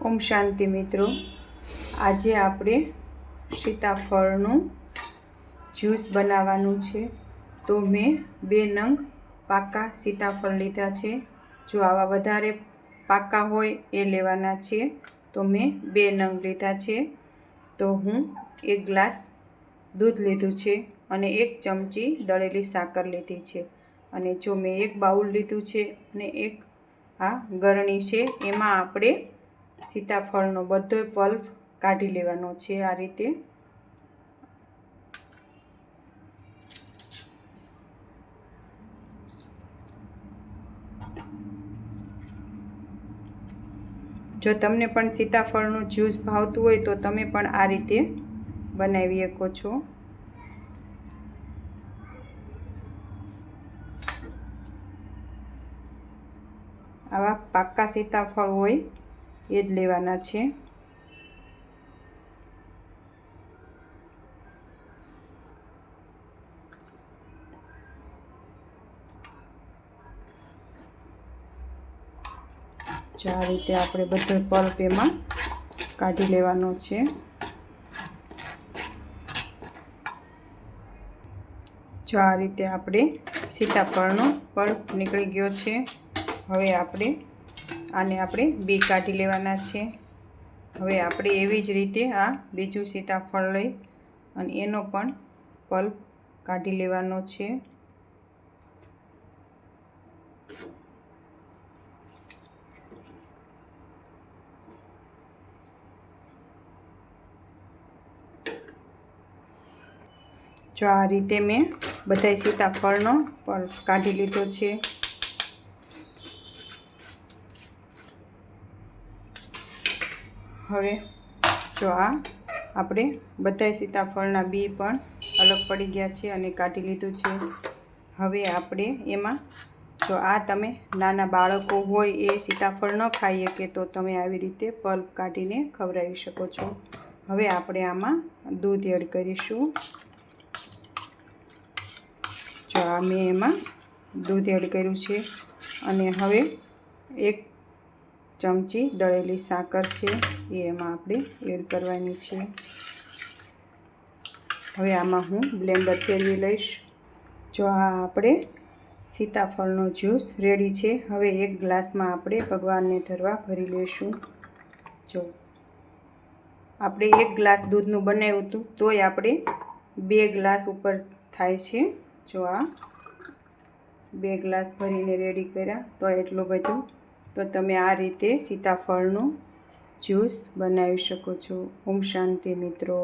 ઓમ શાંતિ મિત્રો, આજે આપણે સીતાફળનું જ્યુસ બનાવવાનું છે। તો મેં 2 નંગ પાકા સીતાફળ લીધા છે। જો આવા વધારે પાકા હોય એ લેવાના છે। તો મેં 2 નંગ લીધા છે। તો હું 1 ગ્લાસ દૂધ લીધું છે અને 1 ચમચી દળેલી સાકર લીધી છે। અને જો મેં 1 બાઉલ લીધું છે અને એક આ ગરણી છે, એમાં આપણે સીતાફળનો બધો પલ્પ કાઢી લેવાનો છે। આ રીતે જો તમને પણ સીતાફળનું જ્યુસ ભાવતું હોય તો તમે પણ આ રીતે બનાવી શકો છો। આવા પાકા સીતાફળ હોય એ જ લેવાના છે। જો આ રીતે આપણે બધો પલ્પ એમાં કાઢી લેવાનો છે। જો આ રીતે આપણે સીતાફળનો પલ્પ નીકળી ગયો છે। હવે આપણે આને બી કાઢી લેવાના છે। હવે આપણે એવી જ રીતે આ બીજું સીતાફળ લઈ અને એનો પણ પલ્પ કાઢી લેવાનો છે। જો આ રીતે મેં બધા સીતાફળનો પલ્પ કાઢી લીધો છે। હવે જો આ આપણે બધા સીતાફળના બી પણ અલગ પડી ગયા છે અને કાઢી લીધું છે। હવે આપણે એમાં જો આ તમે નાના બાળકો હોય એ સીતાફળ ન ખાઈ શકે તો તમે આવી રીતે પલ્પ કાઢીને ખવડાવી શકો છો। હવે આપણે આમાં દૂધ એડ કરીશું। જો આ મેં એમાં દૂધ એડ કર્યું છે અને હવે 1 ચમચી દળેલી સાકર છે એ એમાં આપણે એડ કરવાની છે। હવે આમાં હું બ્લેન્ડર ફેરવી લઈશ। જો આ આપણે સીતાફળનો જ્યુસ રેડી છે। હવે 1 ગ્લાસમાં આપણે ભગવાનને ધરવા ભરી લઈશું। જો આપણે 1 ગ્લાસ દૂધનું બનાવ્યું હતું તોય આપણે 2 ગ્લાસ ઉપર થાય છે। જો આ 2 ગ્લાસ ભરીને રેડી કર્યા તો એટલું બધું। તો તમે આ રીતે સીતાફળનું જ્યુસ બનાવી શકો છો। ઓમ શાંતિ મિત્રો।